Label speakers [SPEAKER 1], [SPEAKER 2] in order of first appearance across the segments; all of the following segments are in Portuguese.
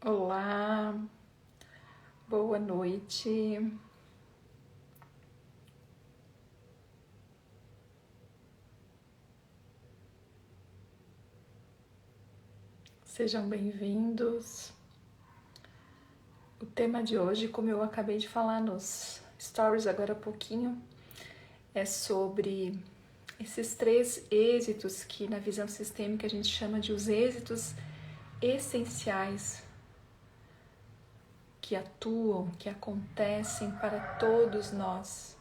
[SPEAKER 1] Olá, boa noite. Sejam bem-vindos. O tema de hoje, como eu acabei de falar nos stories agora há pouquinho, é sobre esses 3 êxitos que na visão sistêmica a gente chama de os êxitos essenciais que atuam, que acontecem para todos nós.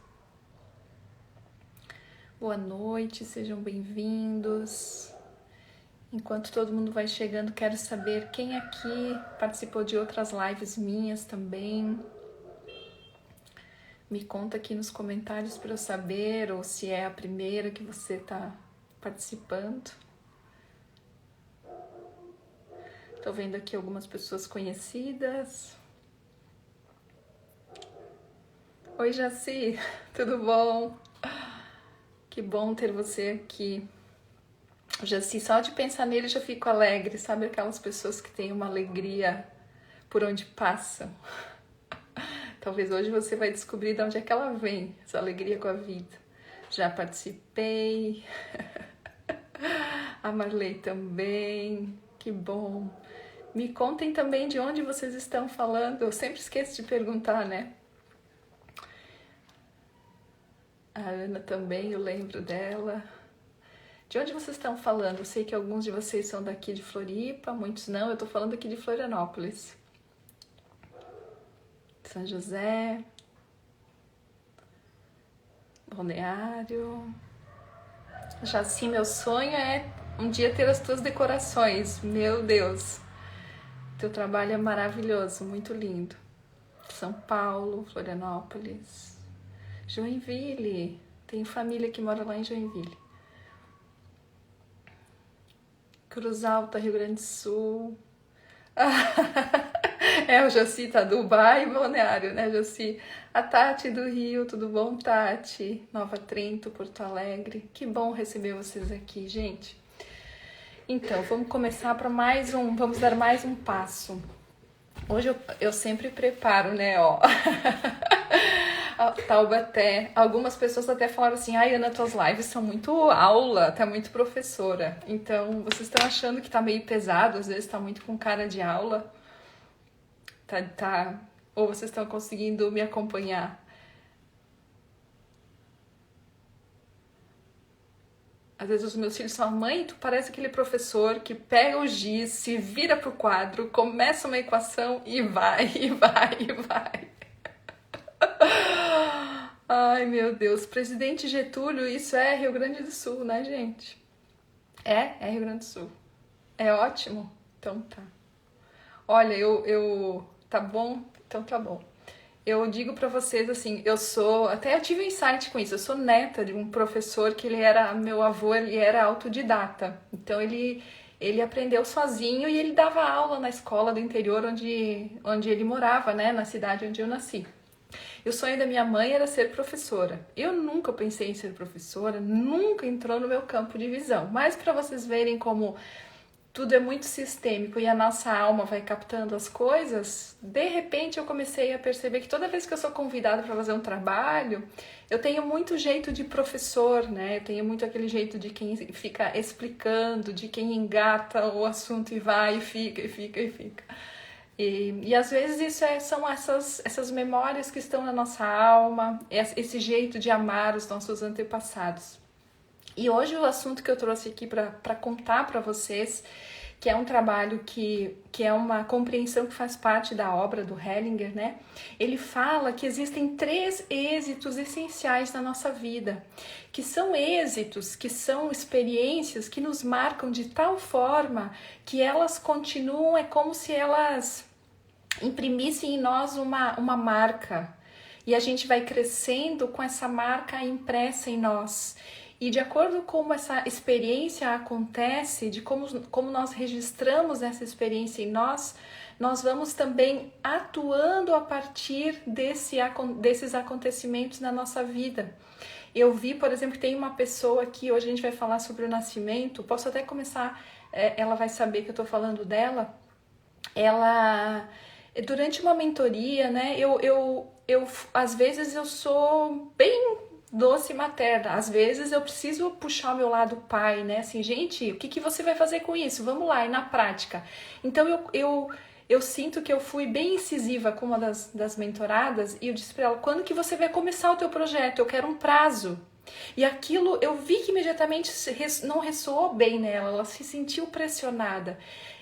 [SPEAKER 1] Boa noite, sejam bem-vindos. Enquanto todo mundo vai chegando, quero saber quem aqui participou de outras lives minhas também. Me conta aqui nos comentários para eu saber, ou se é a primeira que você está participando. Estou vendo aqui algumas pessoas conhecidas. Oi, Jaci, tudo bom? Que bom ter você aqui. Jaci, só de pensar nele eu já fico alegre, sabe aquelas pessoas que têm uma alegria por onde passam? Talvez hoje você vai descobrir de onde é que ela vem, essa alegria com a vida. Já participei. A Marley também. Que bom. Me contem também de onde vocês estão falando. Eu sempre esqueço de perguntar, né? A Ana também, eu lembro dela. De onde vocês estão falando? Eu sei que alguns de vocês são daqui de Floripa, muitos não. Eu tô falando aqui de Florianópolis. São José, Balneário. Já sim, meu sonho é um dia ter as tuas decorações. Meu Deus, teu trabalho é maravilhoso, muito lindo. São Paulo, Florianópolis, Joinville. Tenho família que mora lá em Joinville. Cruz Alta, Rio Grande do Sul. O Jaci tá Dubai e Balneário, né, Jaci? A Tati do Rio, tudo bom, Tati? Nova Trento, Porto Alegre. Que bom receber vocês aqui, gente. Então, vamos começar para vamos dar mais um passo. Hoje eu sempre preparo, né, ó. Taubaté. Algumas pessoas até falaram assim, ai, Ana, tuas lives são muito aula, tá muito professora. Então, vocês estão achando que tá meio pesado, às vezes tá muito com cara de aula. Tá. Ou vocês estão conseguindo me acompanhar? Às vezes os meus filhos falam, mãe, tu parece aquele professor que pega o giz, se vira pro quadro, começa uma equação e vai, e vai, e vai. Ai, meu Deus. Presidente Getúlio, isso é Rio Grande do Sul, né, gente? É Rio Grande do Sul. É ótimo? Então tá. Olha, tá bom? Então tá bom. Eu digo pra vocês assim, até eu tive um insight com isso. Eu sou neta de um professor que meu avô, ele era autodidata. Então ele aprendeu sozinho e ele dava aula na escola do interior onde ele morava, né, na cidade onde eu nasci. E o sonho da minha mãe era ser professora. Eu nunca pensei em ser professora, nunca entrou no meu campo de visão. Mas para vocês verem como tudo é muito sistêmico e a nossa alma vai captando as coisas, de repente eu comecei a perceber que toda vez que eu sou convidada para fazer um trabalho, eu tenho muito jeito de professor, né? Eu tenho muito aquele jeito de quem fica explicando, de quem engata o assunto e vai e fica, e fica, e fica. E às vezes são essas memórias que estão na nossa alma, esse jeito de amar os nossos antepassados. E hoje o assunto que eu trouxe aqui para contar para vocês, que é um trabalho que é uma compreensão que faz parte da obra do Hellinger, né? Ele fala que existem 3 êxitos essenciais na nossa vida, que são êxitos, que são experiências que nos marcam de tal forma que elas continuam, é como se elas imprimissem em nós uma marca. E a gente vai crescendo com essa marca impressa em nós. E de acordo com como essa experiência acontece, de como nós registramos essa experiência em nós, nós vamos também atuando a partir desses acontecimentos na nossa vida. Eu vi, por exemplo, que tem uma pessoa aqui, hoje a gente vai falar sobre o nascimento, posso até começar, ela vai saber que eu estou falando dela. ela, durante uma mentoria, né, às vezes eu sou bem doce e materna, às vezes eu preciso puxar o meu lado pai, né, assim, gente, o que que você vai fazer com isso? Vamos lá, e na prática. Então eu sinto que eu fui bem incisiva com uma das mentoradas e eu disse para ela, quando que você vai começar o teu projeto? Eu quero um prazo. E aquilo, eu vi que imediatamente não ressoou bem nela, ela se sentiu pressionada.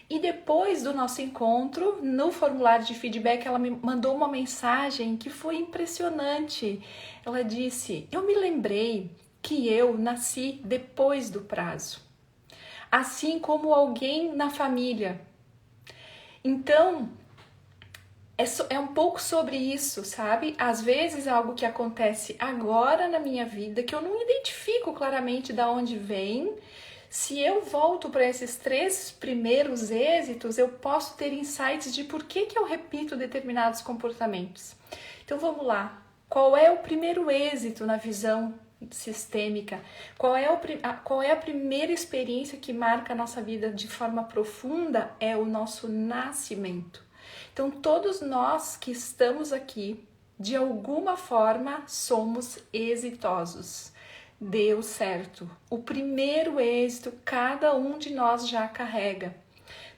[SPEAKER 1] E depois do nosso encontro, no formulário de feedback, ela me mandou uma mensagem que foi impressionante. Ela disse, eu me lembrei que eu nasci depois do prazo, assim como alguém na família. Então, é um pouco sobre isso, sabe? Às vezes é algo que acontece agora na minha vida, que eu não identifico claramente de onde vem. Se eu volto para esses 3 primeiros êxitos, eu posso ter insights de por que eu repito determinados comportamentos. Então vamos lá. Qual é o primeiro êxito na visão sistêmica? Qual é a primeira experiência que marca a nossa vida de forma profunda? É o nosso nascimento. Então, todos nós que estamos aqui, de alguma forma, somos exitosos. Deu certo. O primeiro êxito, cada um de nós já carrega.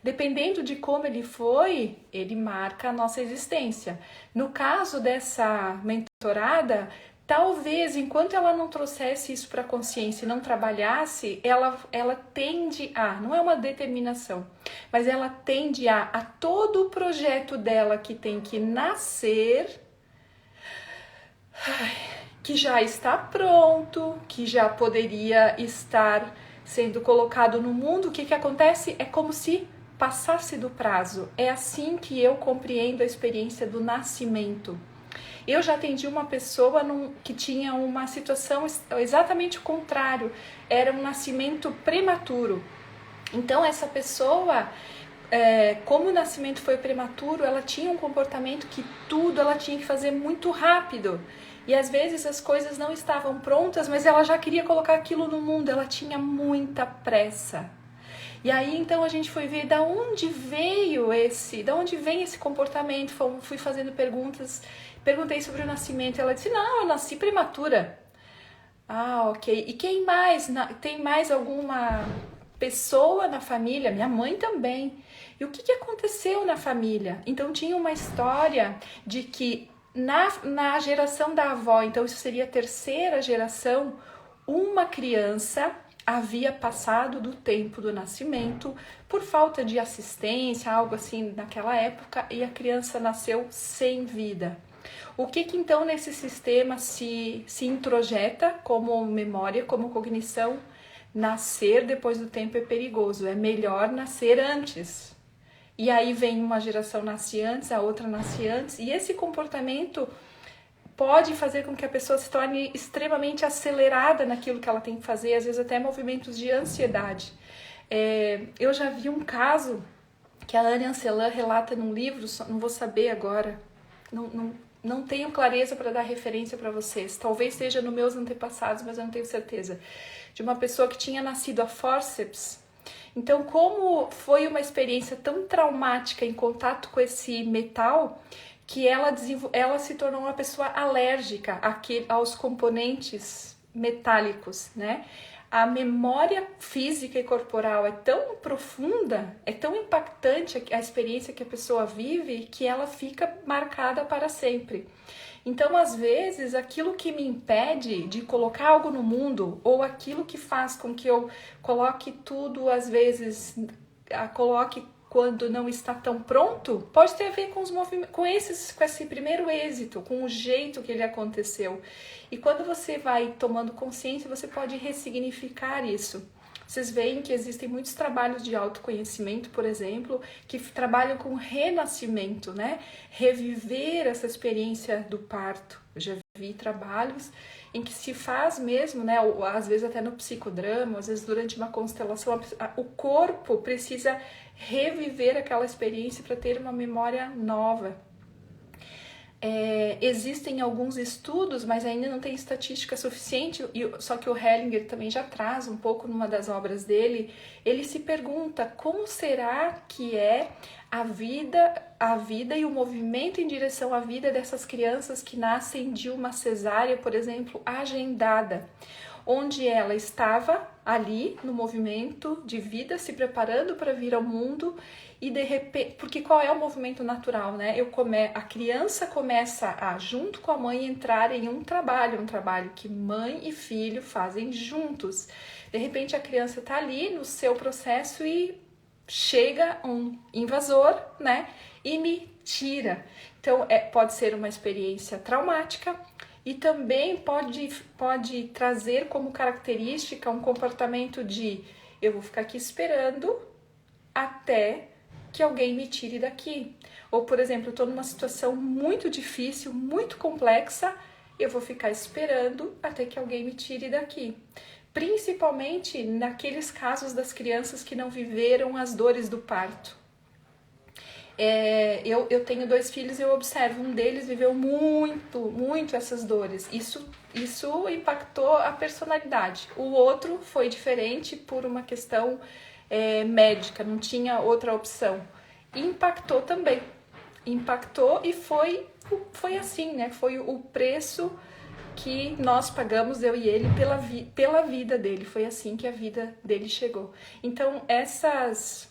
[SPEAKER 1] Dependendo de como ele foi, ele marca a nossa existência. No caso dessa mentorada, talvez enquanto ela não trouxesse isso para a consciência e não trabalhasse, ela tende a, não é uma determinação, mas ela tende a todo o projeto dela que tem que nascer, que já está pronto, que já poderia estar sendo colocado no mundo, o que acontece? É como se passasse do prazo. É assim que eu compreendo a experiência do nascimento. Eu já atendi uma pessoa que tinha uma situação exatamente o contrário, era um nascimento prematuro. Então essa pessoa, como o nascimento foi prematuro, ela tinha um comportamento que tudo ela tinha que fazer muito rápido. E às vezes as coisas não estavam prontas, mas ela já queria colocar aquilo no mundo, ela tinha muita pressa. E aí então a gente foi ver da onde vem esse comportamento. Fui fazendo perguntas, perguntei sobre o nascimento, ela disse, não, eu nasci prematura. Ah, ok. E quem mais? Tem mais alguma pessoa na família? Minha mãe também. E o que aconteceu na família? Então tinha uma história de que na geração da avó, então isso seria a terceira geração, uma criança havia passado do tempo do nascimento por falta de assistência, algo assim naquela época, e a criança nasceu sem vida. O que então nesse sistema se introjeta como memória, como cognição? Nascer depois do tempo é perigoso, é melhor nascer antes. E aí vem uma geração nasce antes, a outra nasce antes, e esse comportamento pode fazer com que a pessoa se torne extremamente acelerada naquilo que ela tem que fazer, às vezes até movimentos de ansiedade. Eu já vi um caso que a Anne Ancelan relata num livro, não vou saber agora, não tenho clareza para dar referência para vocês, talvez seja nos meus antepassados, mas eu não tenho certeza, de uma pessoa que tinha nascido a fórceps. Então, como foi uma experiência tão traumática em contato com esse metal, que ela se tornou uma pessoa alérgica aos componentes metálicos, né? A memória física e corporal é tão profunda, é tão impactante a experiência que a pessoa vive, que ela fica marcada para sempre. Então, às vezes, aquilo que me impede de colocar algo no mundo, ou aquilo que faz com que eu coloque tudo, às vezes, coloque quando não está tão pronto, pode ter a ver com os movimentos, com esse primeiro êxito, com o jeito que ele aconteceu. E quando você vai tomando consciência, você pode ressignificar isso. Vocês veem que existem muitos trabalhos de autoconhecimento, por exemplo, que trabalham com renascimento, né? Reviver essa experiência do parto. Eu já vi trabalhos em que se faz mesmo, né? Às vezes até no psicodrama, às vezes durante uma constelação, o corpo precisa reviver aquela experiência para ter uma memória nova. Existem alguns estudos, mas ainda não tem estatística suficiente, só que o Hellinger também já traz um pouco numa das obras dele, ele se pergunta como será que é a vida e o movimento em direção à vida dessas crianças que nascem de uma cesárea, por exemplo, agendada, onde ela estava ali no movimento de vida, se preparando para vir ao mundo e de repente, porque qual é o movimento natural, né? A criança começa a, junto com a mãe, entrar em um trabalho que mãe e filho fazem juntos. De repente a criança está ali no seu processo e chega um invasor, né? E me tira. Então pode ser uma experiência traumática, e também pode trazer como característica um comportamento de eu vou ficar aqui esperando até que alguém me tire daqui. Ou, por exemplo, eu estou numa situação muito difícil, muito complexa, eu vou ficar esperando até que alguém me tire daqui. Principalmente naqueles casos das crianças que não viveram as dores do parto. Eu tenho 2 filhos e eu observo, um deles viveu muito essas dores. Isso impactou a personalidade. O outro foi diferente por uma questão médica, não tinha outra opção. Impactou também. Impactou e foi assim, né? Foi o preço que nós pagamos, eu e ele, pela vida dele. Foi assim que a vida dele chegou. Então, essas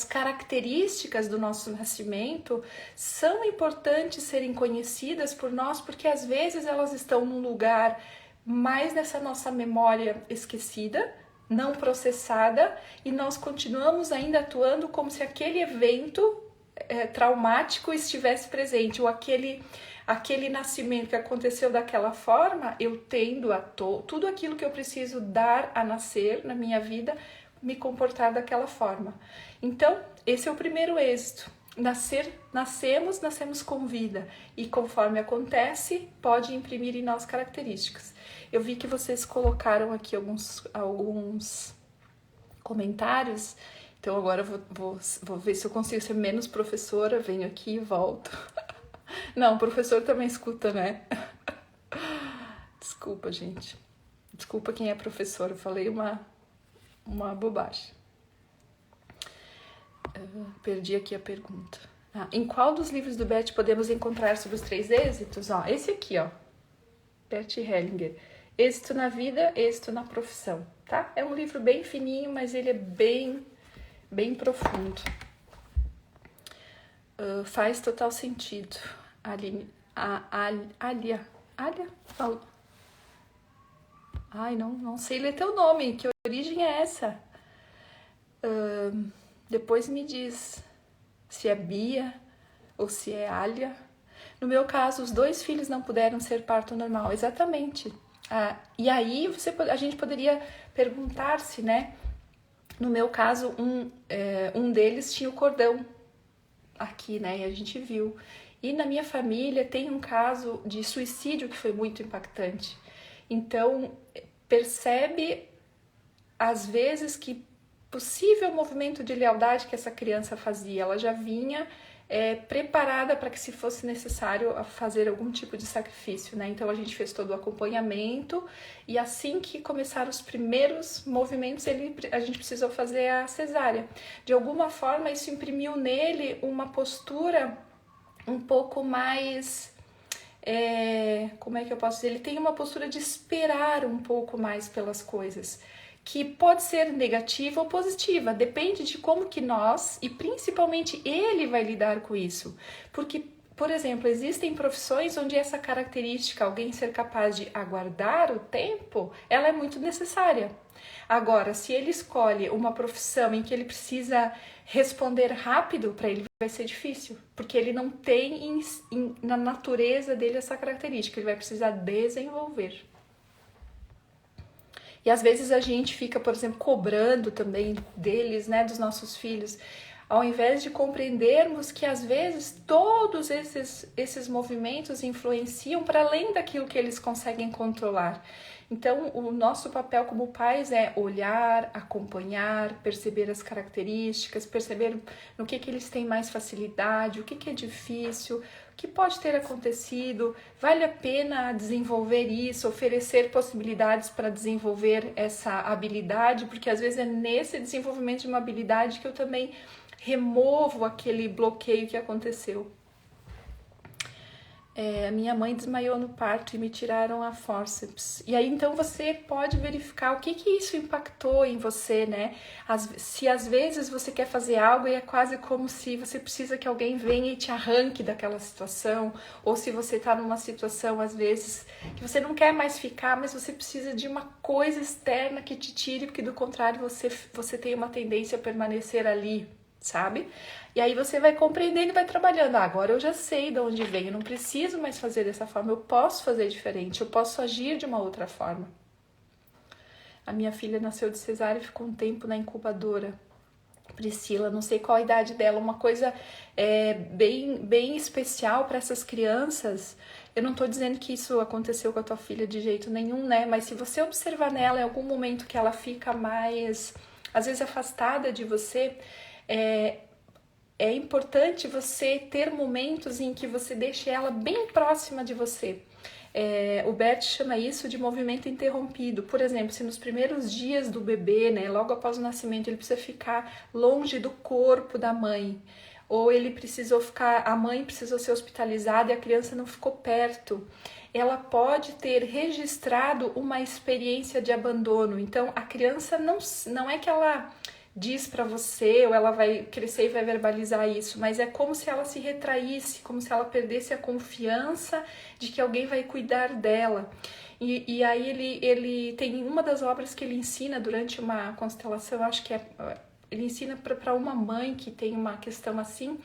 [SPEAKER 1] características do nosso nascimento são importantes serem conhecidas por nós, porque às vezes elas estão num lugar mais nessa nossa memória esquecida, não processada, e nós continuamos ainda atuando como se aquele evento traumático estivesse presente, ou aquele nascimento que aconteceu daquela forma, eu tendo a tudo aquilo que eu preciso dar a nascer na minha vida, me comportar daquela forma. Então, esse é o primeiro êxito. Nascemos com vida, e conforme acontece, pode imprimir em nós características. Eu vi que vocês colocaram aqui alguns comentários, então agora eu vou ver se eu consigo ser menos professora, venho aqui e volto. Não, o professor também escuta, né? Desculpa, gente. Desculpa quem é professor, eu falei uma bobagem. Perdi aqui a pergunta. Em qual dos livros do Bert podemos encontrar sobre os 3 êxitos? Esse aqui, Bert Hellinger. Êxito na vida, êxito na profissão, tá? É um livro bem fininho, mas ele é bem profundo. Faz total sentido. Alia? Fala. Ai, não sei ler teu nome. Que origem é essa? Depois me diz se é Bia ou se é Alia. No meu caso, os 2 filhos não puderam ser parto normal. Exatamente. E aí a gente poderia perguntar-se, né? No meu caso, um deles tinha o cordão aqui, né? E a gente viu. E na minha família tem um caso de suicídio que foi muito impactante. Então, percebe às vezes que possível movimento de lealdade que essa criança fazia, ela já vinha preparada para que, se fosse necessário, fazer algum tipo de sacrifício, né? Então a gente fez todo o acompanhamento, e assim que começaram os primeiros movimentos, a gente precisou fazer a cesárea. De alguma forma, isso imprimiu nele uma postura um pouco mais... como é que eu posso dizer? Ele tem uma postura de esperar um pouco mais pelas coisas, que pode ser negativa ou positiva, depende de como que nós, e principalmente ele, vai lidar com isso. Porque, por exemplo, existem profissões onde essa característica, alguém ser capaz de aguardar o tempo, ela é muito necessária. Agora, se ele escolhe uma profissão em que ele precisa responder rápido, para ele vai ser difícil, porque ele não tem na natureza dele essa característica, ele vai precisar desenvolver. E às vezes a gente fica, por exemplo, cobrando também deles, né, dos nossos filhos, ao invés de compreendermos que às vezes todos esses movimentos influenciam para além daquilo que eles conseguem controlar. Então, o nosso papel como pais é olhar, acompanhar, perceber as características, perceber no que eles têm mais facilidade, o que é difícil, que pode ter acontecido, vale a pena desenvolver isso, oferecer possibilidades para desenvolver essa habilidade, porque às vezes é nesse desenvolvimento de uma habilidade que eu também removo aquele bloqueio que aconteceu. A minha mãe desmaiou no parto e me tiraram a fórceps. E aí então você pode verificar o que isso impactou em você, né? Se às vezes você quer fazer algo e é quase como se você precisa que alguém venha e te arranque daquela situação, ou se você está numa situação às vezes que você não quer mais ficar, mas você precisa de uma coisa externa que te tire, porque do contrário você tem uma tendência a permanecer ali, sabe? E aí você vai compreendendo e vai trabalhando. Agora eu já sei de onde vem, eu não preciso mais fazer dessa forma, eu posso fazer diferente, eu posso agir de uma outra forma. A minha filha nasceu de cesárea e ficou um tempo na incubadora. Priscila, não sei qual a idade dela, uma coisa bem especial para essas crianças. Eu não estou dizendo que isso aconteceu com a tua filha de jeito nenhum, né? Mas se você observar nela em algum momento que ela fica mais, às vezes, afastada de você, é importante você ter momentos em que você deixe ela bem próxima de você. O Bert chama isso de movimento interrompido. Por exemplo, se nos primeiros dias do bebê, né, logo após o nascimento, ele precisa ficar longe do corpo da mãe, ou a mãe precisou ser hospitalizada e a criança não ficou perto, ela pode ter registrado uma experiência de abandono. Então, a criança não é que ela diz para você, ou ela vai crescer e vai verbalizar isso, mas é como se ela se retraísse, como se ela perdesse a confiança de que alguém vai cuidar dela. E aí ele tem uma das obras que ele ensina durante uma constelação, acho que ele ensina para uma mãe que tem uma questão assim,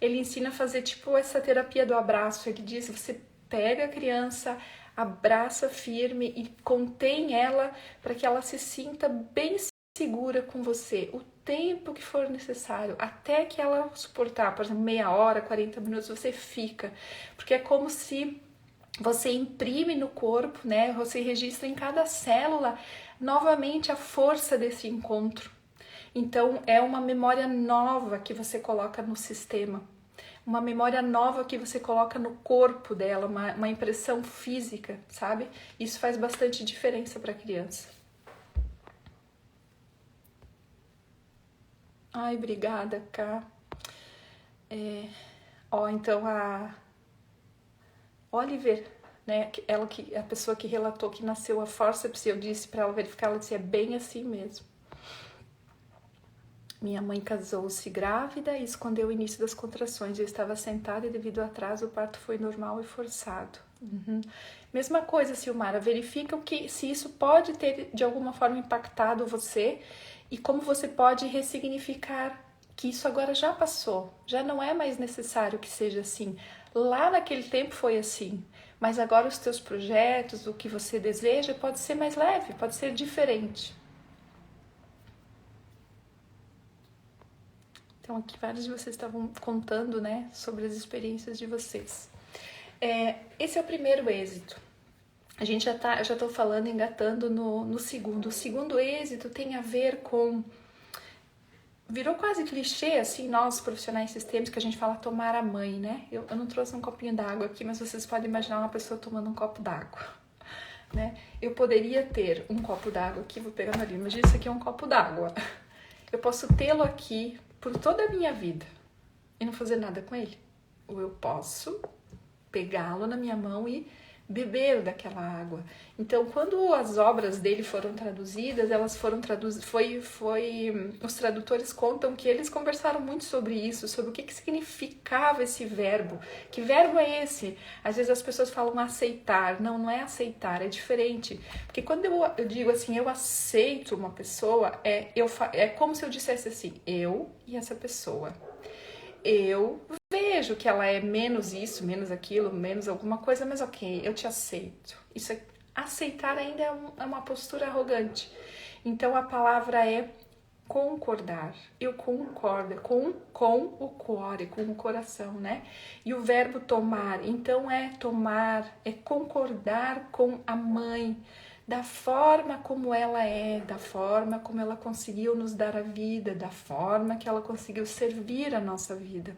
[SPEAKER 1] ele ensina a fazer tipo essa terapia do abraço. Ele diz, você pega a criança, abraça firme e contém ela para que ela se sinta bem segura com você o tempo que for necessário, até que ela suportar, por exemplo, meia hora, 40 minutos, você fica, porque é como se você imprime no corpo, né? Você registra em cada célula novamente a força desse encontro. Então é uma memória nova que você coloca no sistema, uma memória nova que você coloca no corpo dela, uma impressão física, sabe? Isso faz bastante diferença para a criança. Ai, obrigada, Ká. Então a Oliver, né, a pessoa que relatou que nasceu a fórceps, eu disse para ela verificar, ela disse, é bem assim mesmo. Minha mãe casou-se grávida e escondeu o início das contrações. Eu estava sentada e devido ao atraso o parto foi normal e forçado. Mesma coisa, Silmara, verifica se isso pode ter de alguma forma impactado você e como você pode ressignificar que isso agora já passou, já não é mais necessário que seja assim. Lá naquele tempo foi assim, mas agora os teus projetos, o que você deseja pode ser mais leve, pode ser diferente. Então aqui vários de vocês estavam contando, né, sobre as experiências de vocês. Esse é o primeiro êxito. A gente já estou falando, engatando no segundo. O segundo êxito tem a ver com... Virou quase clichê, assim, nós profissionais sistêmicos, que a gente fala tomar a mãe, né? Eu não trouxe um copinho d'água aqui, mas vocês podem imaginar uma pessoa tomando um copo d'água, né? Eu poderia ter um copo d'água aqui, vou pegar ali, imagina isso aqui é um copo d'água. Eu posso tê-lo aqui por toda a minha vida e não fazer nada com ele. Ou eu posso pegá-lo na minha mão e beber daquela água. Então, quando as obras dele foram traduzidas, elas foram traduzidas, os tradutores contam que eles conversaram muito sobre isso, sobre o que significava esse verbo. Que verbo é esse? Às vezes as pessoas falam aceitar. Não é aceitar, é diferente. Porque quando eu digo assim, eu aceito uma pessoa, é como se eu dissesse assim, eu e essa pessoa. Eu vejo que ela é menos isso, menos aquilo, menos alguma coisa, mas ok, eu te aceito. Aceitar ainda é uma postura arrogante. Então a palavra é concordar. Eu concordo, com o cuore, com o coração, né? E o verbo tomar, então é tomar, é concordar com a mãe, da forma como ela é, da forma como ela conseguiu nos dar a vida, da forma que ela conseguiu servir a nossa vida.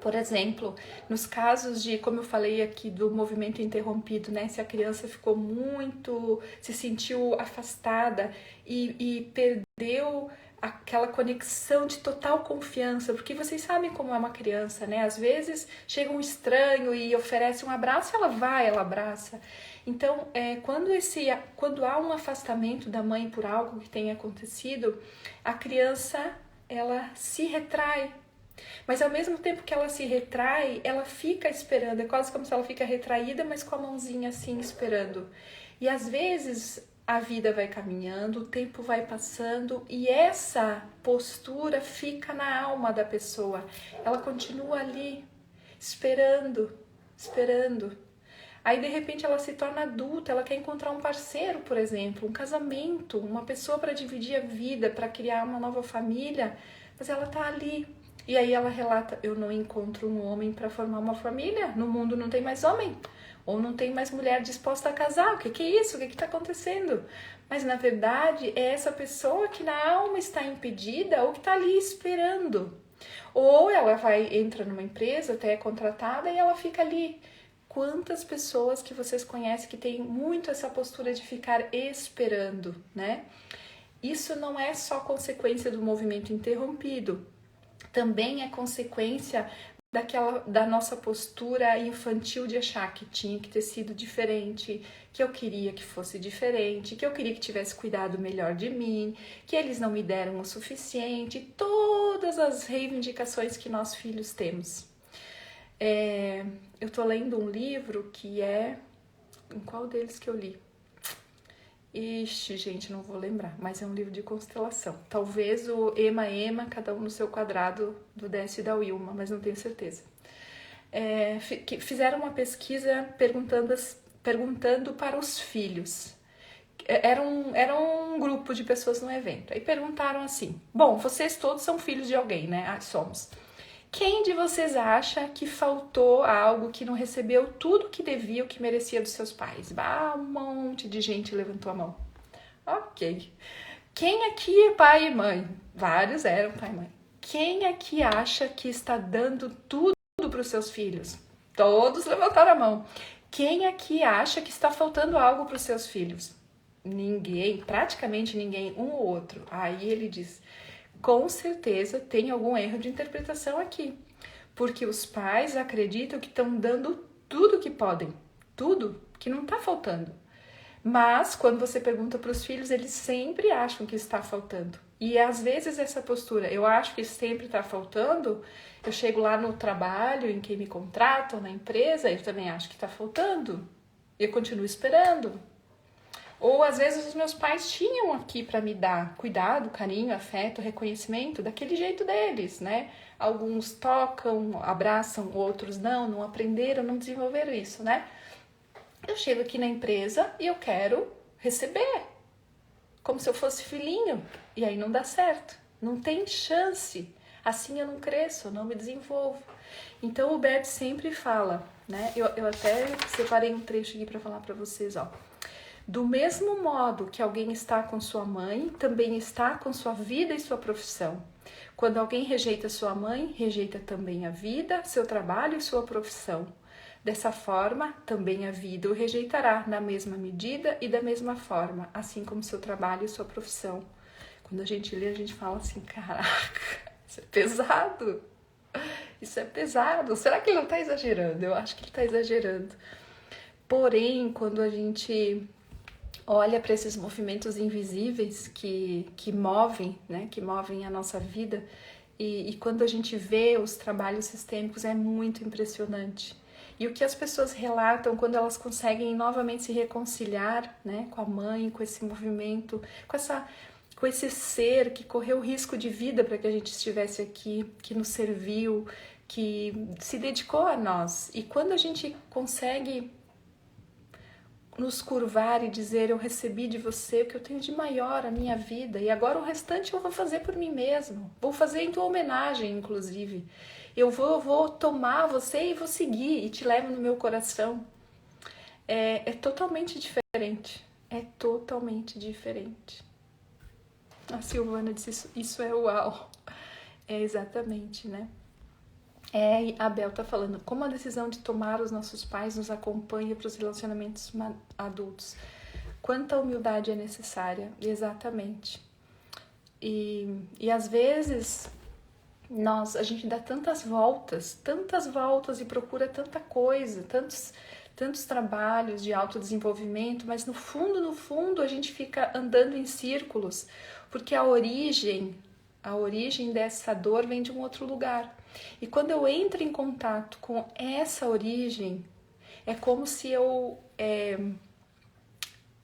[SPEAKER 1] Por exemplo, nos casos de, como eu falei aqui, do movimento interrompido, né? Se a criança ficou muito, se sentiu afastada e perdeu aquela conexão de total confiança, porque vocês sabem como é uma criança, né? Às vezes chega um estranho e oferece um abraço, ela vai, ela abraça. Então, quando há um afastamento da mãe por algo que tenha acontecido, a criança, ela se retrai. Mas ao mesmo tempo que ela se retrai, ela fica esperando. É quase como se ela fica retraída, mas com a mãozinha assim esperando. E às vezes a vida vai caminhando, o tempo vai passando e essa postura fica na alma da pessoa. Ela continua ali, esperando, esperando. Aí de repente ela se torna adulta, ela quer encontrar um parceiro, por exemplo, um casamento, uma pessoa para dividir a vida, para criar uma nova família, mas ela tá ali. E aí ela relata: eu não encontro um homem para formar uma família, no mundo não tem mais homem, ou não tem mais mulher disposta a casar. O que é isso? O que está acontecendo? Mas na verdade é essa pessoa que na alma está impedida ou que está ali esperando. Ou ela entra numa empresa, até é contratada e ela fica ali. Quantas pessoas que vocês conhecem que têm muito essa postura de ficar esperando, né? Isso não é só consequência do movimento interrompido, também é consequência da nossa postura infantil de achar que tinha que ter sido diferente, que eu queria que fosse diferente, que eu queria que tivesse cuidado melhor de mim, que eles não me deram o suficiente, todas as reivindicações que nós filhos temos. Eu tô lendo um livro que é... Em qual deles que eu li? Ixi, gente, não vou lembrar, mas é um livro de constelação. Talvez o Ema, cada um no seu quadrado, do Décio e da Wilma, mas não tenho certeza. Fizeram uma pesquisa perguntando para os filhos. Era um grupo de pessoas no evento. Aí perguntaram assim: bom, vocês todos são filhos de alguém, né? Ah, somos. Quem de vocês acha que faltou algo, que não recebeu tudo que devia, o que merecia dos seus pais? Um monte de gente levantou a mão. Ok. Quem aqui é pai e mãe? Vários eram pai e mãe. Quem aqui acha que está dando tudo para os seus filhos? Todos levantaram a mão. Quem aqui acha que está faltando algo para os seus filhos? Ninguém, praticamente ninguém, um ou outro. Aí ele diz: com certeza tem algum erro de interpretação aqui, porque os pais acreditam que estão dando tudo que podem, tudo, que não está faltando. Mas quando você pergunta para os filhos, eles sempre acham que está faltando. E às vezes essa postura, eu acho que sempre está faltando, eu chego lá no trabalho, em quem me contratam, na empresa, eu também acho que está faltando. Eu continuo esperando. Ou às vezes os meus pais tinham aqui para me dar cuidado, carinho, afeto, reconhecimento, daquele jeito deles, né? Alguns tocam, abraçam, outros não aprenderam, não desenvolveram isso, né? Eu chego aqui na empresa e eu quero receber, como se eu fosse filhinho, e aí não dá certo, não tem chance. Assim eu não cresço, eu não me desenvolvo. Então o Bert sempre fala, né? Eu até separei um trecho aqui para falar para vocês, ó. Do mesmo modo que alguém está com sua mãe, também está com sua vida e sua profissão. Quando alguém rejeita sua mãe, rejeita também a vida, seu trabalho e sua profissão. Dessa forma, também a vida o rejeitará na mesma medida e da mesma forma, assim como seu trabalho e sua profissão. Quando a gente lê, a gente fala assim: caraca, isso é pesado. Isso é pesado. Será que ele não está exagerando? Eu acho que ele está exagerando. Porém, quando a gente olha para esses movimentos invisíveis que movem, né, que movem a nossa vida, e quando a gente vê os trabalhos sistêmicos, é muito impressionante. E o que as pessoas relatam quando elas conseguem novamente se reconciliar, né, com a mãe, com esse movimento, com esse ser que correu risco de vida para que a gente estivesse aqui, que nos serviu, que se dedicou a nós. E quando a gente consegue nos curvar e dizer: eu recebi de você o que eu tenho de maior, a minha vida, e agora o restante eu vou fazer por mim mesmo, vou fazer em tua homenagem, inclusive, eu vou tomar você e vou seguir, e te levo no meu coração. É totalmente diferente, é totalmente diferente. A Silvana disse: isso é uau. É exatamente, né? E a Bel tá falando, como a decisão de tomar os nossos pais nos acompanha para os relacionamentos adultos. Quanta humildade é necessária, exatamente. E às vezes a gente dá tantas voltas e procura tanta coisa, tantos trabalhos de autodesenvolvimento, mas no fundo a gente fica andando em círculos, porque a origem dessa dor vem de um outro lugar. E quando eu entro em contato com essa origem, é como se eu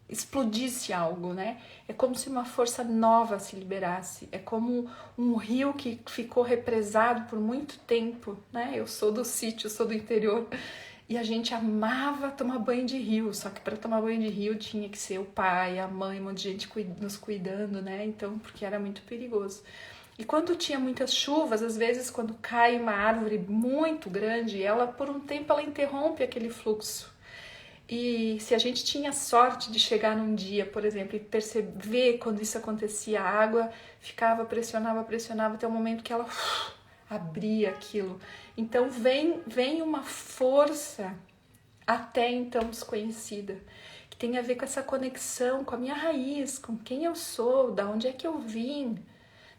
[SPEAKER 1] explodisse algo, né? É como se uma força nova se liberasse. É como um rio que ficou represado por muito tempo, né? Eu sou do sítio, sou do interior, e a gente amava tomar banho de rio, só que para tomar banho de rio tinha que ser o pai, a mãe, um monte de gente nos cuidando, né? Então, porque era muito perigoso. E quando tinha muitas chuvas, às vezes quando cai uma árvore muito grande, ela por um tempo ela interrompe aquele fluxo. E se a gente tinha sorte de chegar num dia, por exemplo, e perceber quando isso acontecia, a água ficava, pressionava até o momento que ela abria aquilo. Então vem uma força até então desconhecida, que tem a ver com essa conexão com a minha raiz, com quem eu sou, da onde é que eu vim.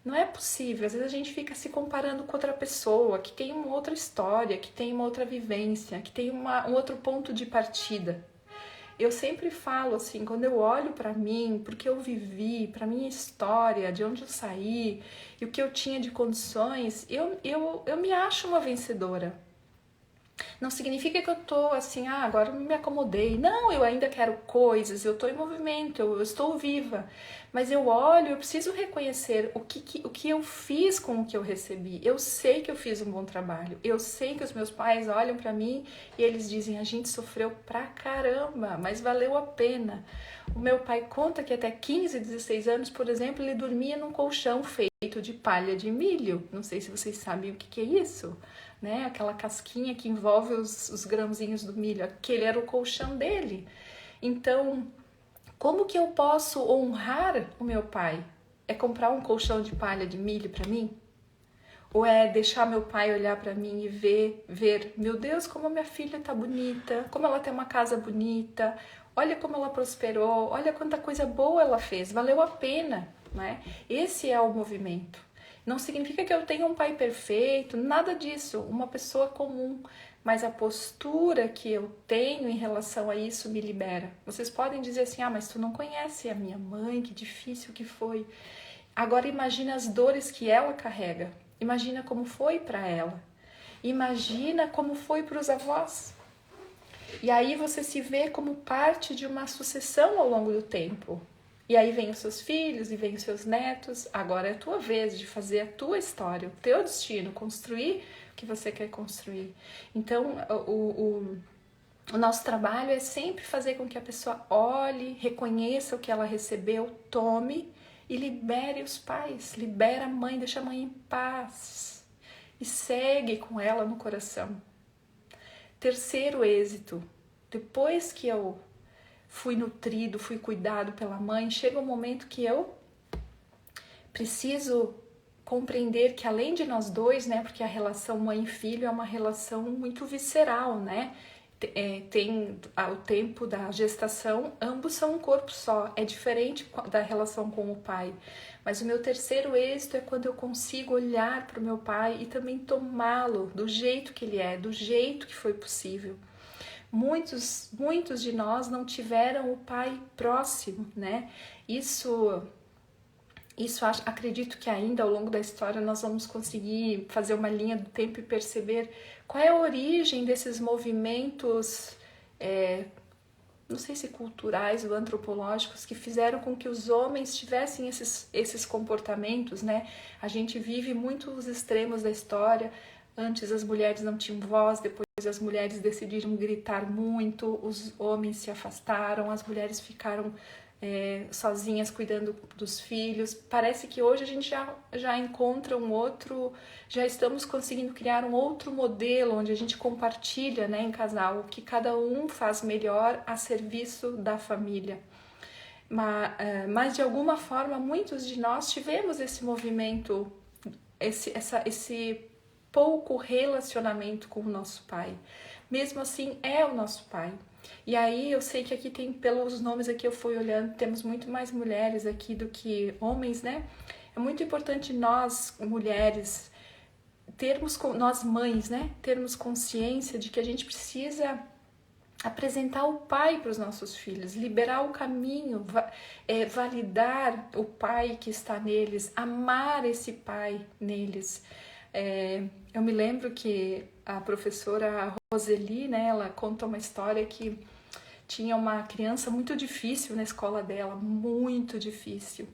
[SPEAKER 1] Não é possível, às vezes a gente fica se comparando com outra pessoa que tem uma outra história, que tem uma outra vivência, que tem um outro ponto de partida. Eu sempre falo assim, quando eu olho para mim, porque eu vivi, para minha história, de onde eu saí e o que eu tinha de condições, eu me acho uma vencedora. Não significa que eu tô assim, agora eu me acomodei. Não, eu ainda quero coisas, eu tô em movimento, eu estou viva. Mas eu olho, eu preciso reconhecer o que eu fiz com o que eu recebi. Eu sei que eu fiz um bom trabalho. Eu sei que os meus pais olham pra mim e eles dizem, a gente sofreu pra caramba, mas valeu a pena. O meu pai conta que até 15, 16 anos, por exemplo, ele dormia num colchão feito de palha de milho. Não sei se vocês sabem o que é isso, né? Aquela casquinha que envolve os grãozinhos do milho. Aquele era o colchão dele. Então, como que eu posso honrar o meu pai? É comprar um colchão de palha de milho para mim? Ou é deixar meu pai olhar para mim e ver, meu Deus, como a minha filha tá bonita, como ela tem uma casa bonita, olha como ela prosperou, olha quanta coisa boa ela fez, valeu a pena, né? Esse é o movimento. Não significa que eu tenha um pai perfeito, nada disso, uma pessoa comum, mas a postura que eu tenho em relação a isso me libera. Vocês podem dizer assim, mas tu não conhece a minha mãe, que difícil que foi. Agora imagina as dores que ela carrega. Imagina como foi para ela. Imagina como foi para os avós. E aí você se vê como parte de uma sucessão ao longo do tempo. E aí vem os seus filhos e vem os seus netos. Agora é a tua vez de fazer a tua história, o teu destino, construir o que você quer construir. Então, o nosso trabalho é sempre fazer com que a pessoa olhe, reconheça o que ela recebeu, tome e libere os pais, libera a mãe, deixa a mãe em paz e segue com ela no coração. Terceiro êxito, depois que eu fui nutrido, fui cuidado pela mãe, chega um momento que eu preciso compreender que além de nós dois, né, porque a relação mãe e filho é uma relação muito visceral, né, tem o tempo da gestação, ambos são um corpo só, é diferente da relação com o pai. Mas o meu terceiro êxito é quando eu consigo olhar para o meu pai e também tomá-lo do jeito que ele é, do jeito que foi possível. Muitos de nós não tiveram o pai próximo, né? Isso acredito que ainda ao longo da história nós vamos conseguir fazer uma linha do tempo e perceber qual é a origem desses movimentos, não sei se culturais ou antropológicos, que fizeram com que os homens tivessem esses comportamentos, né? A gente vive muito os extremos da história. Antes as mulheres não tinham voz, depois as mulheres decidiram gritar muito, os homens se afastaram, as mulheres ficaram sozinhas cuidando dos filhos. Parece que hoje a gente já encontra já estamos conseguindo criar um outro modelo onde a gente compartilha, né, em casal, o que cada um faz melhor a serviço da família. Mas de alguma forma muitos de nós tivemos esse movimento, pouco relacionamento com o nosso pai. Mesmo assim, é o nosso pai. E aí eu sei que aqui tem, pelos nomes aqui eu fui olhando, temos muito mais mulheres aqui do que homens, né? É muito importante nós, mulheres, nós mães, né? Termos consciência de que a gente precisa apresentar o pai para os nossos filhos, liberar o caminho, validar o pai que está neles, amar esse pai neles. Eu me lembro que a professora Roseli, né, ela conta uma história que tinha uma criança muito difícil na escola dela, muito difícil.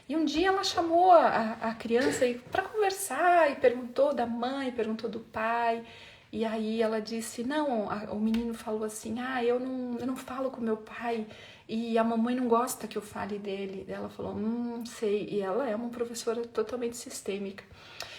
[SPEAKER 1] E um dia ela chamou a criança para conversar e perguntou da mãe, perguntou do pai. E aí ela disse, não, o menino falou assim, eu não falo com meu pai e a mamãe não gosta que eu fale dele. Ela falou, sei. E ela é uma professora totalmente sistêmica.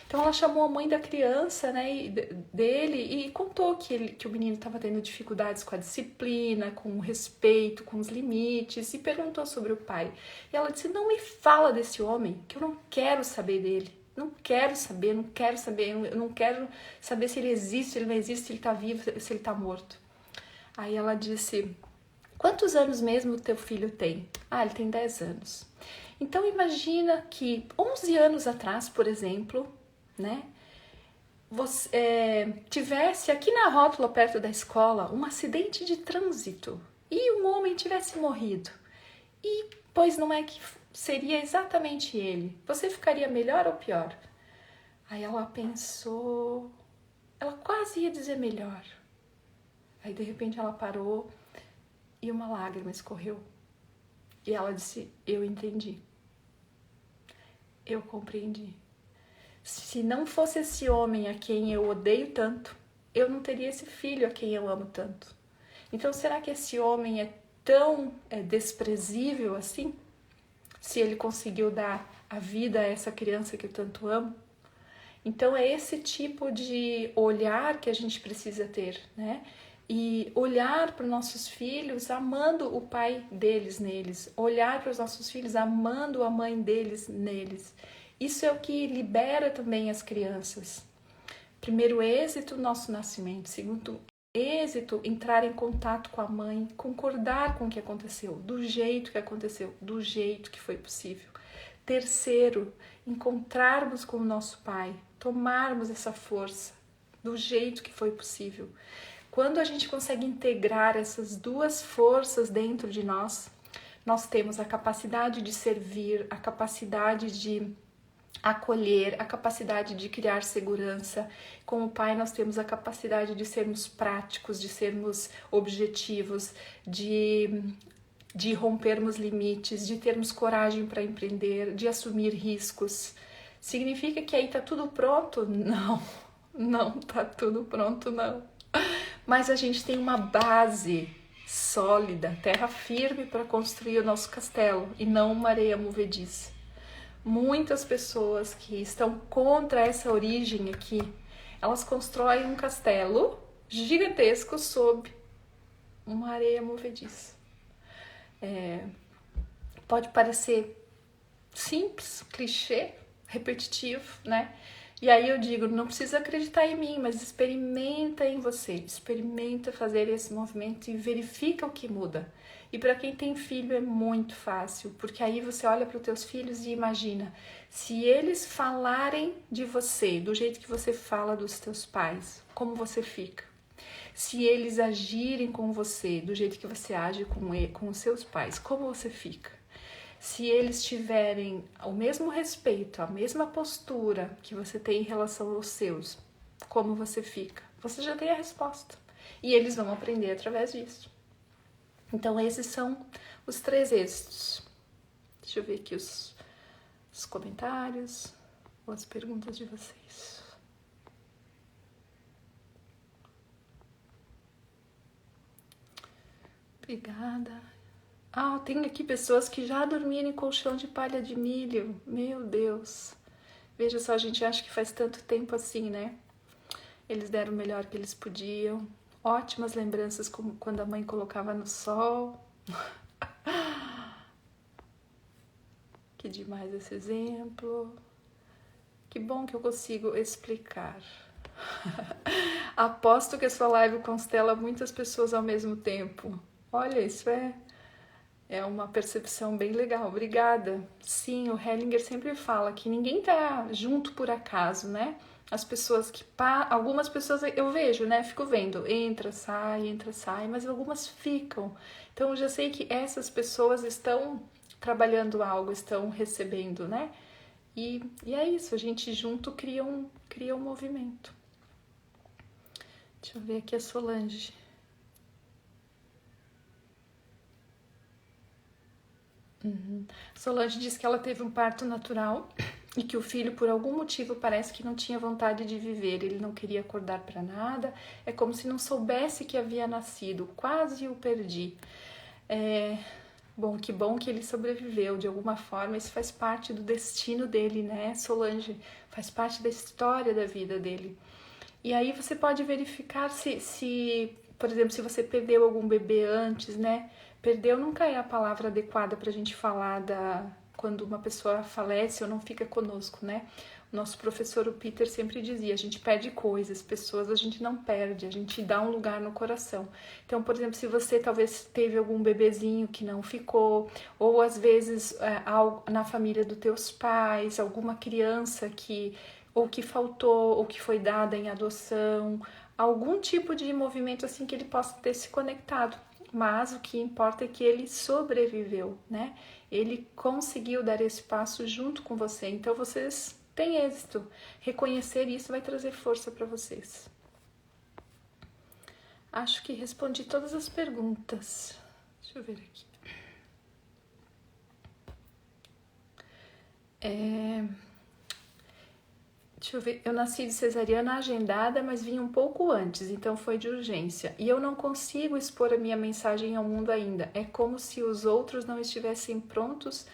[SPEAKER 1] Então ela chamou a mãe da criança, né, dele, e contou que o menino estava tendo dificuldades com a disciplina, com o respeito, com os limites, e perguntou sobre o pai. E ela disse, não me fala desse homem, que eu não quero saber dele. Não quero saber, eu não quero saber se ele existe, se ele não existe, se ele está vivo, se ele está morto. Aí ela disse, quantos anos mesmo o teu filho tem? Ele tem 10 anos. Então imagina que 11 anos atrás, por exemplo, né, você tivesse aqui na rótula perto da escola um acidente de trânsito e um homem tivesse morrido. E pois não é que seria exatamente ele. Você ficaria melhor ou pior? Aí ela pensou, ela quase ia dizer melhor. Aí de repente ela parou e uma lágrima escorreu. E ela disse, eu entendi. Eu compreendi. Se não fosse esse homem a quem eu odeio tanto, eu não teria esse filho a quem eu amo tanto. Então será que esse homem é tão desprezível assim? Se ele conseguiu dar a vida a essa criança que eu tanto amo? Então é esse tipo de olhar que a gente precisa ter, né? E olhar para os nossos filhos amando o pai deles neles, olhar para os nossos filhos amando a mãe deles neles. Isso é o que libera também as crianças. Primeiro êxito, nosso nascimento. Segundo êxito, entrar em contato com a mãe, concordar com o que aconteceu, do jeito que aconteceu, do jeito que foi possível. Terceiro, encontrarmos com o nosso pai, tomarmos essa força do jeito que foi possível. Quando a gente consegue integrar essas duas forças dentro de nós, nós temos a capacidade de servir, a capacidade de acolher, a capacidade de criar segurança. Com o pai nós temos a capacidade de sermos práticos, de sermos objetivos, de rompermos limites, de termos coragem para empreender, de assumir riscos. Significa que aí tá tudo pronto? Não, não tá tudo pronto, não. Mas a gente tem uma base sólida, terra firme para construir o nosso castelo e não uma areia movediça. Muitas pessoas que estão contra essa origem aqui, elas constroem um castelo gigantesco sob uma areia movediça. Pode parecer simples, clichê, repetitivo, né? E aí eu digo, não precisa acreditar em mim, mas experimenta em você, experimenta fazer esse movimento e verifica o que muda. E para quem tem filho é muito fácil, porque aí você olha para os teus filhos e imagina, se eles falarem de você do jeito que você fala dos teus pais, como você fica? Se eles agirem com você do jeito que você age com os seus pais, como você fica? Se eles tiverem o mesmo respeito, a mesma postura que você tem em relação aos seus, como você fica? Você já tem a resposta. E eles vão aprender através disso. Então, esses são os 3 êxitos. Deixa eu ver aqui os comentários ou as perguntas de vocês. Obrigada. Tem aqui pessoas que já dormiram em colchão de palha de milho. Meu Deus. Veja só, a gente acha que faz tanto tempo assim, né? Eles deram o melhor que eles podiam. Ótimas lembranças como quando a mãe colocava no sol. Que demais esse exemplo. Que bom que eu consigo explicar. Aposto que a sua live constela muitas pessoas ao mesmo tempo. Olha, isso é uma percepção bem legal. Obrigada. Sim, o Hellinger sempre fala que ninguém tá junto por acaso, né? As pessoas que algumas pessoas eu vejo, né? Fico vendo, entra, sai, mas algumas ficam. Então eu já sei que essas pessoas estão trabalhando algo, estão recebendo, né? E é isso, a gente junto cria um movimento. Deixa eu ver aqui a Solange. Solange diz que ela teve um parto natural e que o filho, por algum motivo, parece que não tinha vontade de viver. Ele não queria acordar para nada. É como se não soubesse que havia nascido. Quase o perdi. Bom, que bom que ele sobreviveu. De alguma forma, isso faz parte do destino dele, né, Solange? Faz parte da história da vida dele. E aí você pode verificar por exemplo, se você perdeu algum bebê antes, né? Perdeu nunca é a palavra adequada para a gente falar quando uma pessoa falece ou não fica conosco, né? O nosso professor, o Peter, sempre dizia, a gente perde coisas, pessoas a gente não perde, a gente dá um lugar no coração. Então, por exemplo, se você talvez teve algum bebezinho que não ficou, ou às vezes na família dos teus pais, alguma criança ou que faltou, ou que foi dada em adoção, algum tipo de movimento assim que ele possa ter se conectado. Mas o que importa é que ele sobreviveu, né? Ele conseguiu dar esse passo junto com você. Então vocês têm êxito. Reconhecer isso vai trazer força para vocês. Acho que respondi todas as perguntas. Deixa eu ver aqui. Deixa eu ver, eu nasci de cesariana agendada, mas vim um pouco antes, então foi de urgência. E eu não consigo expor a minha mensagem ao mundo ainda. É como se os outros não estivessem prontos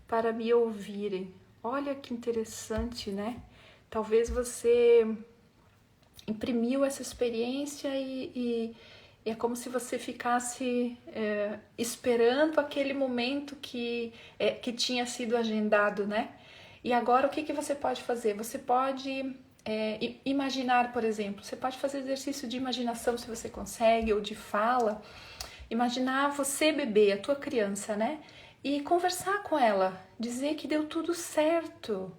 [SPEAKER 1] para me ouvirem. Olha que interessante, né? Talvez você imprimiu essa experiência e é como se você ficasse esperando aquele momento que tinha sido agendado, né? E agora o que você pode fazer? Você pode imaginar, por exemplo, você pode fazer exercício de imaginação se você consegue, ou de fala. Imaginar você bebê, a tua criança, né? E conversar com ela, dizer que deu tudo certo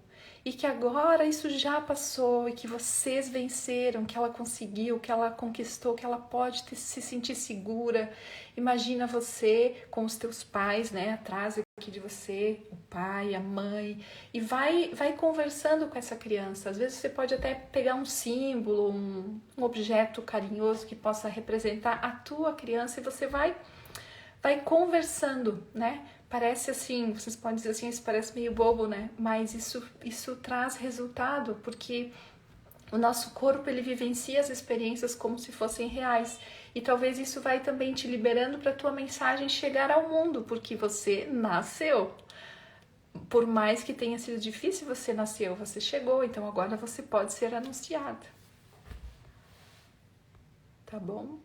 [SPEAKER 1] e que agora isso já passou e que vocês venceram, que ela conseguiu, que ela conquistou, que ela pode se sentir segura. Imagina você com os teus pais, né, atrás aqui de você, o pai, a mãe, e vai conversando com essa criança. Às vezes você pode até pegar um símbolo, um objeto carinhoso que possa representar a tua criança e você vai conversando, né? Parece assim, vocês podem dizer assim, isso parece meio bobo, né? Mas isso traz resultado, porque o nosso corpo, ele vivencia as experiências como se fossem reais. E talvez isso vai também te liberando para a tua mensagem chegar ao mundo, porque você nasceu. Por mais que tenha sido difícil, você nasceu, você chegou, então agora você pode ser anunciada. Tá bom?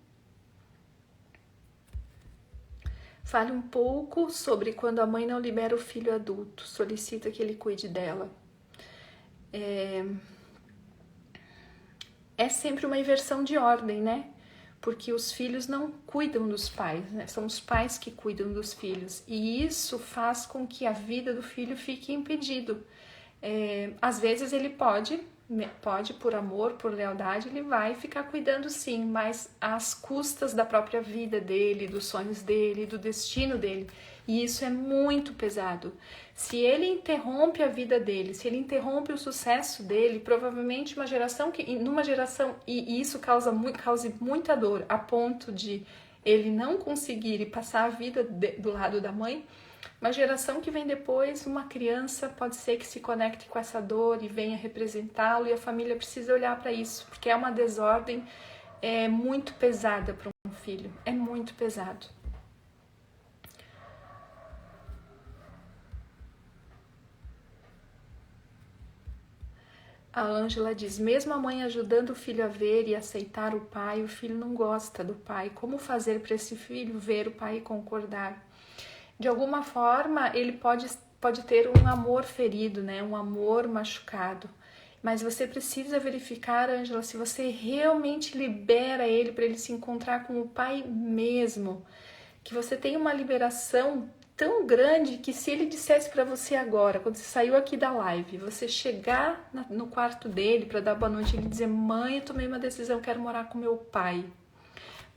[SPEAKER 1] Fale um pouco sobre quando a mãe não libera o filho adulto, solicita que ele cuide dela. É sempre uma inversão de ordem, né? Porque os filhos não cuidam dos pais, né? São os pais que cuidam dos filhos. E isso faz com que a vida do filho fique impedido. Às vezes ele pode, por amor, por lealdade, ele vai ficar cuidando sim, mas às custas da própria vida dele, dos sonhos dele, do destino dele. E isso é muito pesado. Se ele interrompe a vida dele, se ele interrompe o sucesso dele, provavelmente numa geração, e isso cause muita dor, a ponto de ele não conseguir passar a vida do lado da mãe. Uma geração que vem depois, uma criança pode ser que se conecte com essa dor e venha representá-lo, e a família precisa olhar para isso, porque é uma desordem muito pesada para um filho, é muito pesado. A Ângela diz, mesmo a mãe ajudando o filho a ver e aceitar o pai, o filho não gosta do pai. Como fazer para esse filho ver o pai e concordar? De alguma forma, ele pode ter um amor ferido, né? Um amor machucado. Mas você precisa verificar, Ângela, se você realmente libera ele para ele se encontrar com o pai mesmo. Que você tem uma liberação tão grande que se ele dissesse para você agora, quando você saiu aqui da live, você chegar no quarto dele para dar boa noite e ele dizer: mãe, eu tomei uma decisão, quero morar com meu pai.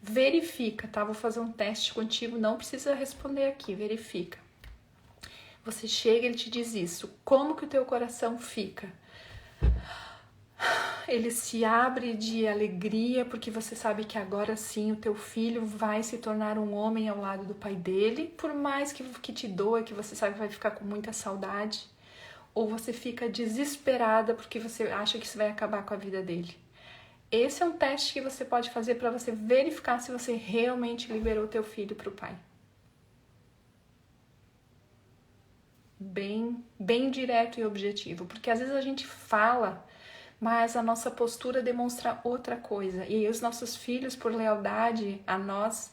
[SPEAKER 1] Verifica, tá? Vou fazer um teste contigo, não precisa responder aqui, verifica. Você chega, ele te diz isso. Como que o teu coração fica? Ele se abre de alegria porque você sabe que agora sim o teu filho vai se tornar um homem ao lado do pai dele, por mais que te doa, que você sabe que vai ficar com muita saudade, ou você fica desesperada porque você acha que isso vai acabar com a vida dele. Esse é um teste que você pode fazer para você verificar se você realmente liberou teu filho para o pai. Bem direto e objetivo, porque às vezes a gente fala, mas a nossa postura demonstra outra coisa. E os nossos filhos, por lealdade a nós,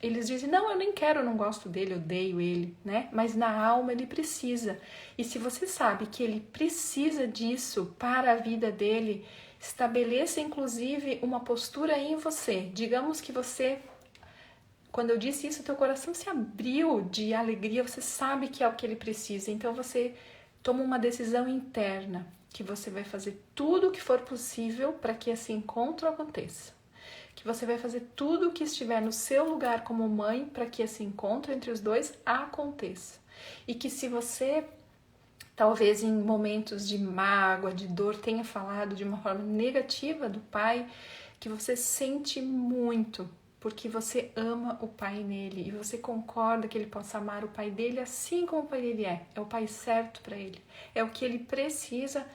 [SPEAKER 1] eles dizem: não, eu nem quero, eu não gosto dele, eu odeio ele, né? Mas na alma ele precisa. E se você sabe que ele precisa disso para a vida dele, estabeleça inclusive uma postura em você. Digamos que você, quando eu disse isso, teu coração se abriu de alegria, você sabe que é o que ele precisa. Então você toma uma decisão interna, que você vai fazer tudo o que for possível para que esse encontro aconteça. Que você vai fazer tudo o que estiver no seu lugar como mãe para que esse encontro entre os dois aconteça. E que se você, talvez em momentos de mágoa, de dor, tenha falado de uma forma negativa do pai, que você sente muito, porque você ama o pai nele e você concorda que ele possa amar o pai dele assim como o pai dele é. É o pai certo para ele. É o que ele precisa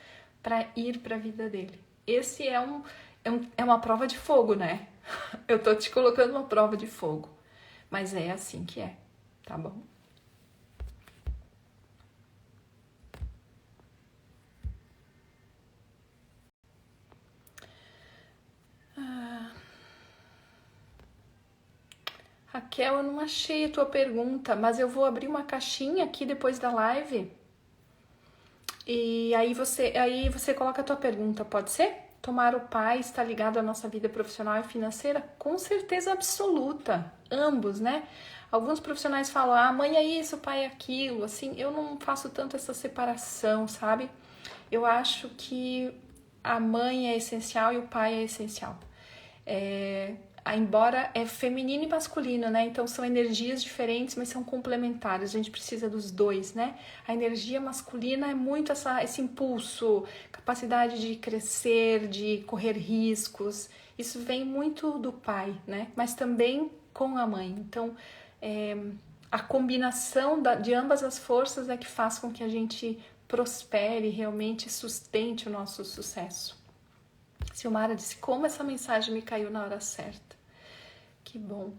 [SPEAKER 1] para ir para a vida dele. Esse é uma prova de fogo, né? Eu tô te colocando uma prova de fogo. Mas é assim que é, tá bom? Raquel, eu não achei a tua pergunta, mas eu vou abrir uma caixinha aqui depois da live. E aí você coloca a tua pergunta, pode ser? Tomar o pai está ligado à nossa vida profissional e financeira? Com certeza absoluta. Ambos, né? Alguns profissionais falam: ah, mãe é isso, pai é aquilo. Assim, eu não faço tanto essa separação, sabe? Eu acho que a mãe é essencial e o pai é essencial. Embora é feminino e masculino, né? Então são energias diferentes, mas são complementares. A gente precisa dos dois, né? A energia masculina é muito esse impulso, capacidade de crescer, de correr riscos. Isso vem muito do pai, né? Mas também com a mãe. Então, a combinação de ambas as forças é que faz com que a gente prospere e realmente sustente o nosso sucesso. Silmara disse: como essa mensagem me caiu na hora certa. Que bom.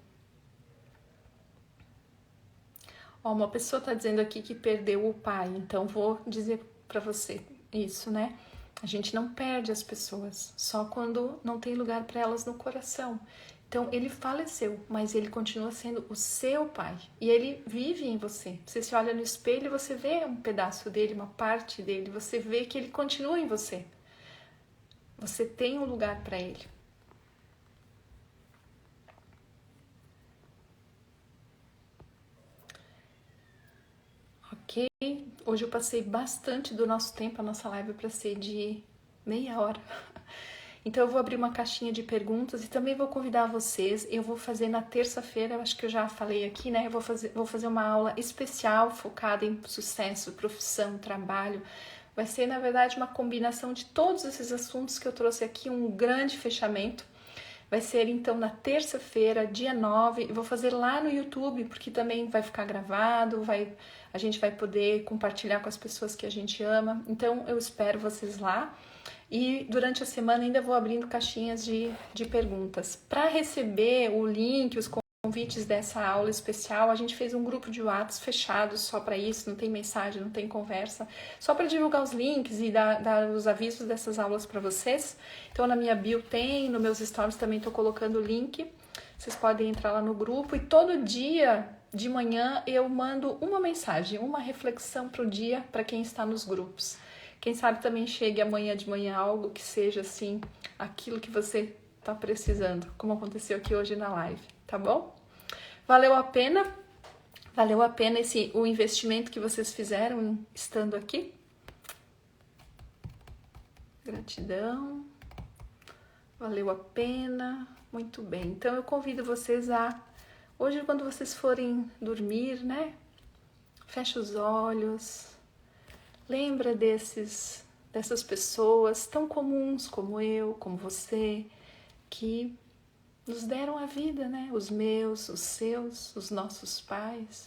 [SPEAKER 1] Ó, uma pessoa tá dizendo aqui que perdeu o pai, então vou dizer para você isso, né? A gente não perde as pessoas, só quando não tem lugar para elas no coração. Então ele faleceu, mas ele continua sendo o seu pai e ele vive em você. Você se olha no espelho e você vê um pedaço dele, uma parte dele, você vê que ele continua em você. Você tem um lugar para ele. Ok? Hoje eu passei bastante do nosso tempo, a nossa live para ser de meia hora. Então eu vou abrir uma caixinha de perguntas e também vou convidar vocês. Eu vou fazer na terça-feira, eu acho que eu já falei aqui, né? Eu vou fazer uma aula especial focada em sucesso, profissão, trabalho. Vai ser, na verdade, uma combinação de todos esses assuntos que eu trouxe aqui, um grande fechamento. Vai ser, então, na terça-feira, dia 9. Eu vou fazer lá no YouTube, porque também vai ficar gravado, a gente vai poder compartilhar com as pessoas que a gente ama. Então, eu espero vocês lá. E durante a semana ainda vou abrindo caixinhas de perguntas. Para receber o link, os convites dessa aula especial, a gente fez um grupo de WhatsApp fechado só para isso, não tem mensagem, não tem conversa, só para divulgar os links e dar os avisos dessas aulas para vocês. Então na minha bio tem, nos meus stories também estou colocando o link, vocês podem entrar lá no grupo e todo dia de manhã eu mando uma mensagem, uma reflexão para o dia para quem está nos grupos. Quem sabe também chegue amanhã de manhã algo que seja assim, aquilo que você tá precisando, como aconteceu aqui hoje na live, tá bom? Valeu a pena? Valeu a pena o investimento que vocês fizeram estando aqui? Gratidão. Valeu a pena. Muito bem. Então eu convido vocês hoje, quando vocês forem dormir, né? Fecha os olhos. Lembra dessas pessoas tão comuns como eu, como você, que nos deram a vida, né? Os meus, os seus, os nossos pais,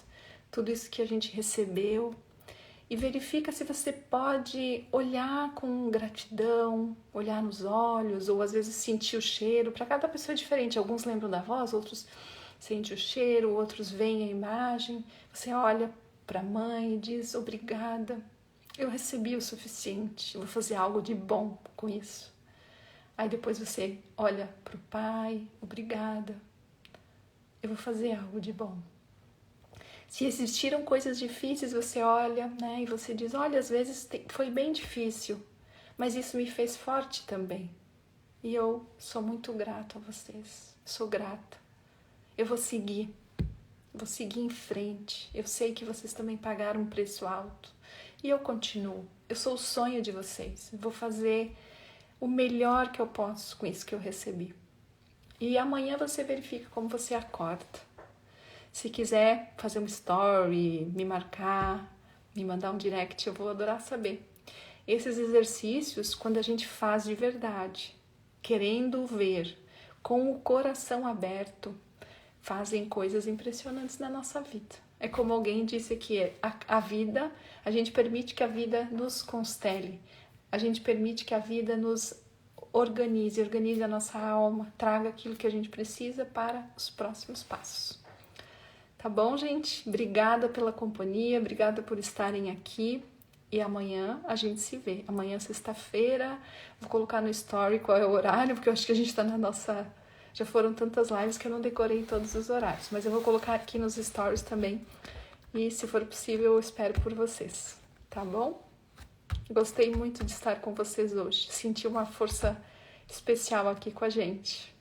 [SPEAKER 1] tudo isso que a gente recebeu. E verifica se você pode olhar com gratidão, olhar nos olhos, ou às vezes sentir o cheiro. Para cada pessoa é diferente. Alguns lembram da voz, outros sentem o cheiro, outros veem a imagem. Você olha para a mãe e diz: obrigada, eu recebi o suficiente, eu vou fazer algo de bom com isso. Aí depois você olha para o pai: obrigada, eu vou fazer algo de bom. Se existiram coisas difíceis, você olha, né, e você diz: olha, às vezes foi bem difícil, mas isso me fez forte também. E eu sou muito grato a vocês, sou grata. Eu vou seguir em frente. Eu sei que vocês também pagaram um preço alto. E eu continuo. Eu sou o sonho de vocês. Eu vou fazer o melhor que eu posso com isso que eu recebi. E amanhã você verifica como você acorda. Se quiser fazer um story, me marcar, me mandar um direct, eu vou adorar saber. Esses exercícios, quando a gente faz de verdade, querendo ver, com o coração aberto, fazem coisas impressionantes na nossa vida. É como alguém disse aqui, a vida, a gente permite que a vida nos constele, a gente permite que a vida nos organize a nossa alma, traga aquilo que a gente precisa para os próximos passos. Tá bom, gente? Obrigada pela companhia, obrigada por estarem aqui. E amanhã a gente se vê. Amanhã, sexta-feira, vou colocar no story qual é o horário, porque eu acho que a gente tá na nossa... Já foram tantas lives que eu não decorei todos os horários. Mas eu vou colocar aqui nos stories também. E se for possível, eu espero por vocês. Tá bom? Gostei muito de estar com vocês hoje. Senti uma força especial aqui com a gente.